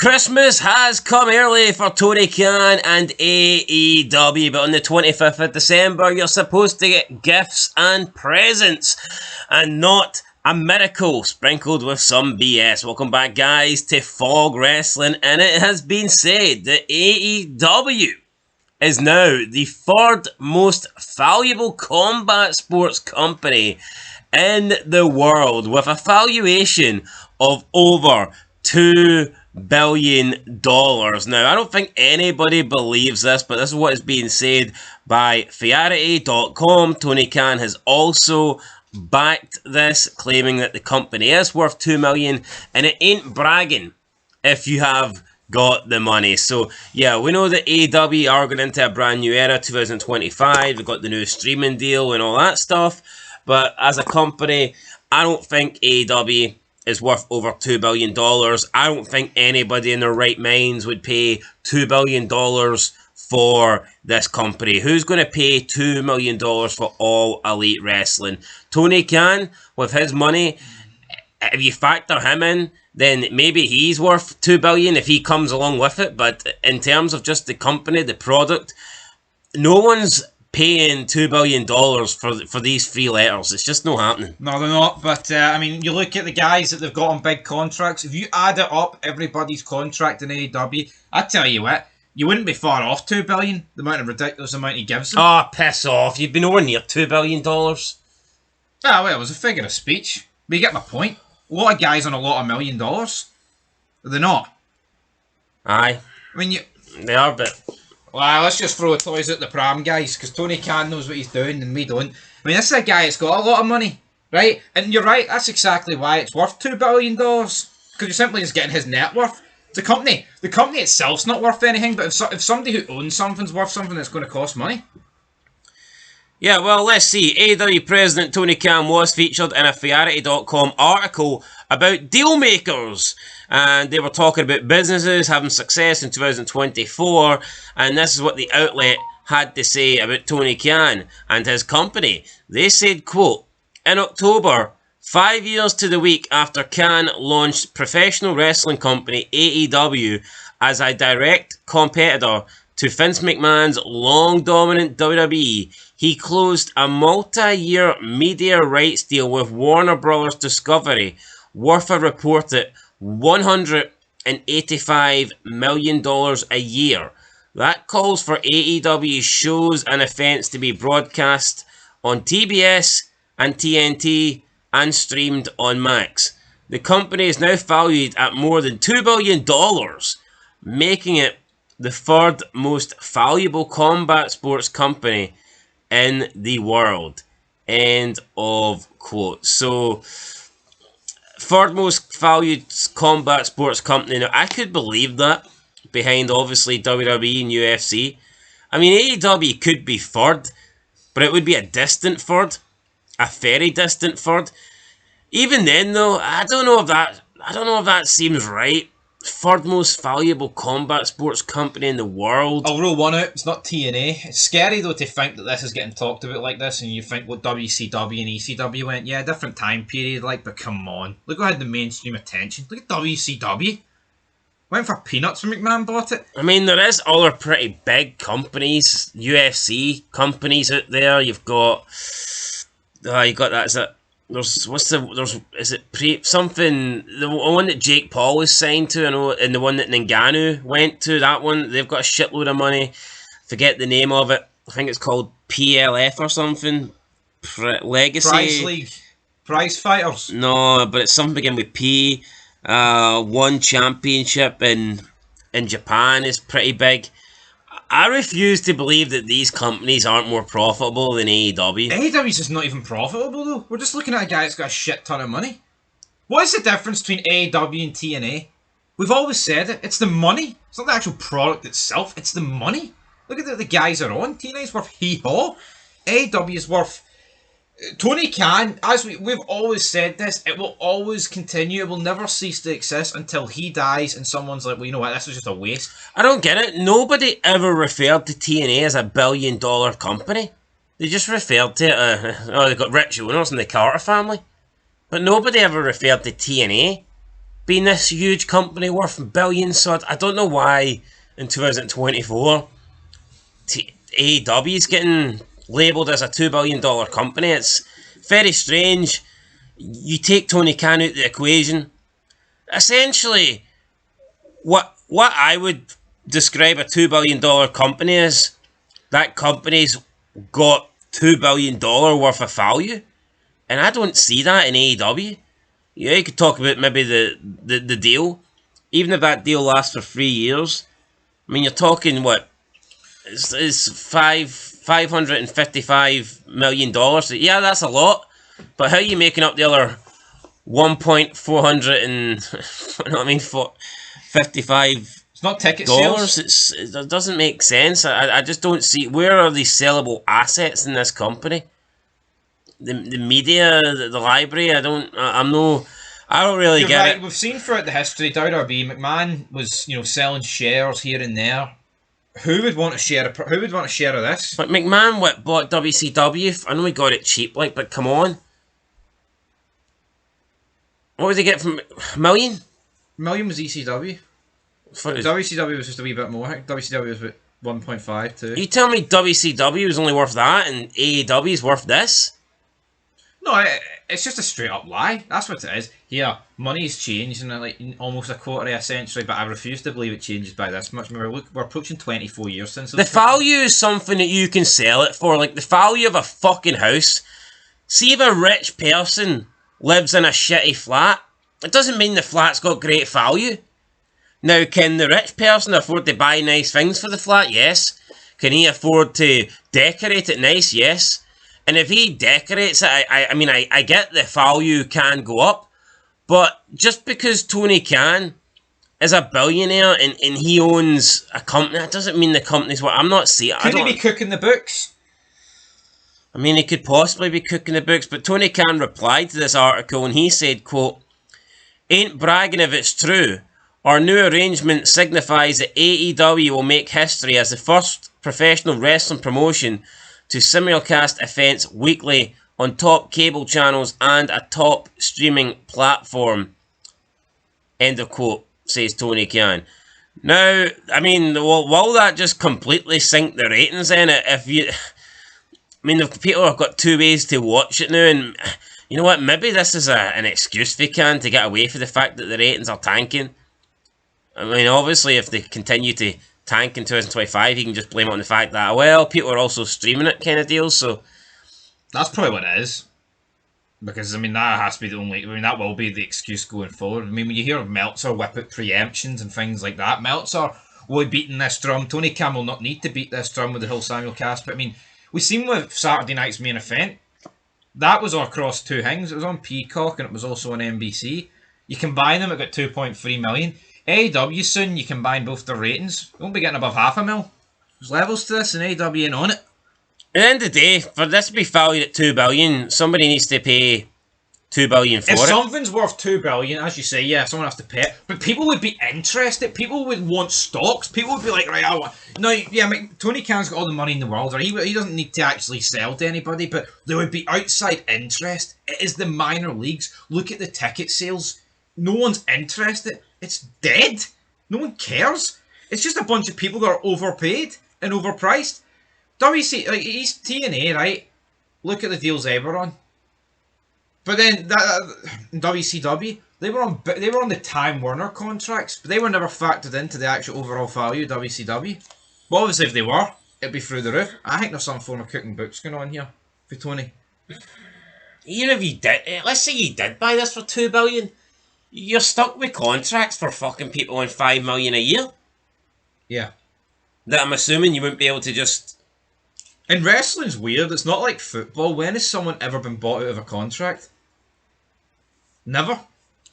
Christmas has come early for Tony Khan and AEW, but on the 25th of December, you're supposed to get gifts and presents, and not a miracle sprinkled with some BS. Welcome back, guys, to Fog Wrestling, and it has been said that AEW is now the third most valuable combat sports company in the world, with a valuation of over $2 billion. Now, I don't think anybody believes this, but this is what is being said by Variety.com. Tony Khan has also backed this, claiming that the company is worth $2 million, and it ain't bragging if you have got the money. So yeah, we know that AEW are going into a brand new era, 2025. We've got the new streaming deal and all that stuff, but as a company, I don't think AEW is worth over $2 billion. I don't think anybody in their right minds would pay $2 billion for this company. Who's going to pay $2 million for All Elite Wrestling? Tony Khan, with his money, if you factor him in, then maybe he's worth $2 billion if he comes along with it. But in terms of just the company, the product, no one's paying $2 billion for these three letters. It's just not happening. No, they're not. But, I mean, you look at the guys that they've got on big contracts. If you add it up, everybody's contract in AEW, I tell you what, you wouldn't be far off $2 billion, the amount of ridiculous amount he gives them. Oh, piss off. You've been nowhere near $2 billion. Ah, well, it was a figure of speech. But you get my point. A lot of guys on a lot of $1 million. Are they not? Aye. I mean, they are, but... Well, let's just throw the toys at the pram, guys, because Tony Khan knows what he's doing and we don't. I mean, this is a guy that's got a lot of money, right? And you're right, that's exactly why it's worth $2 billion. Because you're simply just getting his net worth. The company itself's not worth anything, but if somebody who owns something's worth something, it's going to cost money. Yeah, well, let's see. AEW President Tony Khan was featured in a Variety.com article about deal makers. And they were talking about businesses having success in 2024. And this is what the outlet had to say about Tony Khan and his company. They said, quote, "In October, 5 years to the week after Khan launched professional wrestling company AEW as a direct competitor to Vince McMahon's long-dominant WWE, he closed a multi-year media rights deal with Warner Bros. Discovery worth a reported $185 million a year. That calls for AEW shows and events to be broadcast on TBS and TNT and streamed on Max. The company is now valued at more than $2 billion, making it the third most valuable combat sports company in the world." End of quote. So, third most valued combat sports company. Now, I could believe that, behind obviously WWE and UFC. I mean, AEW could be third, but it would be a distant third. A very distant third. Even then, though, I don't know if that seems right. Third most valuable combat sports company in the world. I'll rule one out. It's not TNA. It's scary, though, to think that this is getting talked about like this, and you think what WCW and ECW went. Yeah, different time period, like, but come on. Look who had the mainstream attention. Look at WCW. Went for peanuts when McMahon bought it. I mean, there is other pretty big companies, UFC companies out there. You've got... you got that, is it... the one that Jake Paul was signed to, I know, and the one that Ngannou went to, that one, they've got a shitload of money. Forget the name of it. I think it's called PLF or something. Legacy. Prize League. Prize Fighters. No, but it's something beginning with P. One championship in Japan is pretty big. I refuse to believe that these companies aren't more profitable than AEW. AEW's just not even profitable, though. We're just looking at a guy that's got a shit ton of money. What is the difference between AEW and TNA? We've always said it. It's the money. It's not the actual product itself. It's the money. Look at the guys are on. TNA's worth hee-haw. AEW is worth... Tony Khan, as we've always said this, it will always continue. It will never cease to exist until he dies and someone's like, well, you know what, this was just a waste. I don't get it. Nobody ever referred to TNA as a billion-dollar company. They just referred to it, they've got rich owners in the Carter family. But nobody ever referred to TNA being this huge company worth billions. So I don't know why in 2024 AEW is getting labelled as a $2 billion company. It's very strange. You take Tony Khan out of the equation. Essentially, what I would describe a $2 billion company as, that company's got $2 billion worth of value. And I don't see that in AEW. Yeah, you could talk about maybe the deal. Even if that deal lasts for 3 years, I mean, you're talking what? It's $555 million. Yeah, that's a lot. But how are you making up the other 1.400 and I mean, 55? It's not ticket sales. It doesn't make sense. I just don't see, where are these sellable assets in this company? The media, the library. I don't really You're get right. it. We've seen throughout the history, WWE, McMahon was, selling shares here and there. Who would want a share of this? Like McMahon bought WCW. I know he got it cheap, but come on. What would he get from million? Million was ECW. WCW was just a wee bit more. I think WCW was about 1.5 too. You tell me WCW was only worth that and AEW is worth this? No, it's just a straight up lie. That's what it is. Yeah, money's changed in almost a quarter of a century, but I refuse to believe it changes by this much. We're approaching 24 years since. The value is something that you can sell it for. Like the value of a fucking house. See if a rich person lives in a shitty flat, it doesn't mean the flat's got great value. Now, can the rich person afford to buy nice things for the flat? Yes. Can he afford to decorate it nice? Yes. And if he decorates it, I get the value can go up. But just because Tony Khan is a billionaire and he owns a company, that doesn't mean the company's what I'm not seeing. Could he be cooking the books? I mean, he could possibly be cooking the books, but Tony Khan replied to this article and he said, quote, "Ain't bragging if it's true. Our new arrangement signifies that AEW will make history as the first professional wrestling promotion to simulcast events weekly on top cable channels and a top streaming platform." End of quote, says Tony Khan. Now, I mean, will that just completely sink the ratings in it? If people have got two ways to watch it now, and you know what, maybe this is an excuse for Khan to get away from the fact that the ratings are tanking. I mean, obviously, if they continue to tank in 2025, he can just blame it on the fact that, well, people are also streaming it kind of deal, so... That's probably what it is. Because, that has to be the only... that will be the excuse going forward. When you hear of Meltzer whip out preemptions and things like that, Meltzer will be beating this drum. Tony Khan will not need to beat this drum with the whole Samuel cast, but, we've seen with Saturday night's main event, that was across two things. It was on Peacock and it was also on NBC. You combine them, it got 2.3 million. AEW soon, you combine both their ratings, you won't be getting above 500,000. There's levels to this, and AEW ain't on it. At the end of the day, for this to be valued at $2 billion, somebody needs to pay $2 billion for it. If something's worth $2 billion, as you say, yeah, someone has to pay it. But people would be interested. People would want stocks. People would be like, right, I want... No, yeah, Tony Khan's got all the money in the world. Right? He doesn't need to actually sell to anybody, but there would be outside interest. It is the minor leagues. Look at the ticket sales. No one's interested. It's dead. No one cares. It's just a bunch of people that are overpaid and overpriced. He's TNA, right? Look at the deals they were on. But then WCW, they were on the Time Warner contracts, but they were never factored into the actual overall value of WCW. But obviously, if they were, it'd be through the roof. I think there's some form of cooking books going on here for Tony. Even if you did, let's say you did buy this for $2 billion, you're stuck with contracts for fucking people on $5 million a year. Yeah. That I'm assuming you wouldn't be able to just... And wrestling's weird. It's not like football. When has someone ever been bought out of a contract? Never.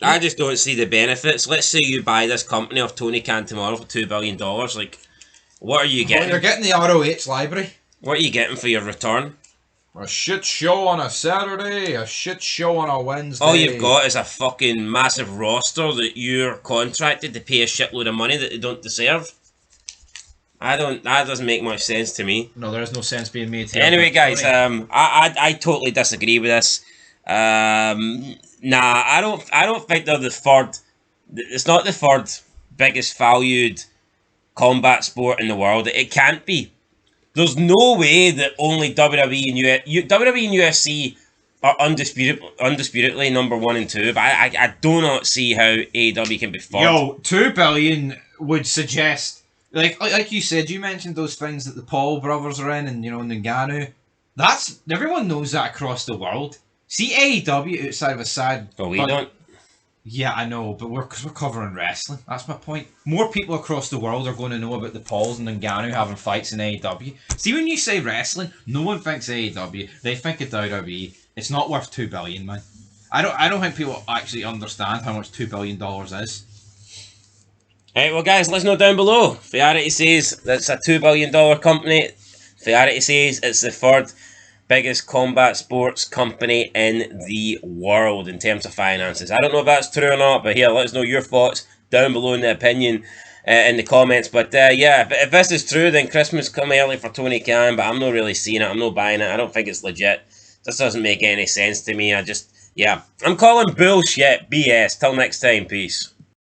I just don't see the benefits. Let's say you buy this company off Tony Khan tomorrow for $2 billion. Like, what are you getting? Well, you're getting the ROH library. What are you getting for your return? A shit show on a Saturday, a shit show on a Wednesday. All you've got is a fucking massive roster that you're contracted to pay a shitload of money that they don't deserve. That doesn't make much sense to me. No, there is no sense being made here. Anyway, guys, I totally disagree with this. I don't think they're the third It's not the third biggest valued combat sport in the world. It can't be. There's no way that only WWE and UFC are undisputedly number 1 and 2. But I do not see how AEW can be third. Yo, 2 billion would suggest, like you said, you mentioned those things that the Paul brothers are in, and Ngannou. That's everyone knows that across the world. See AEW outside of a sad. Well, we don't. Yeah, I know, but we're covering wrestling. That's my point. More people across the world are going to know about the Pauls and Ngannou having fights in AEW. See, when you say wrestling, no one thinks AEW. They think of WWE. It's not worth $2 billion, man. I don't think people actually understand how much $2 billion is. Right, well, guys, let us know down below. Fiarity says that's a $2 billion company. Fiarity says it's the third biggest combat sports company in the world in terms of finances. I don't know if that's true or not, but here, let us know your thoughts down below in the opinion in the comments. But yeah, if this is true, then Christmas come early for Tony Khan, but I'm not really seeing it. I'm not buying it. I don't think it's legit. This doesn't make any sense to me. I'm calling bullshit BS. Till next time, peace.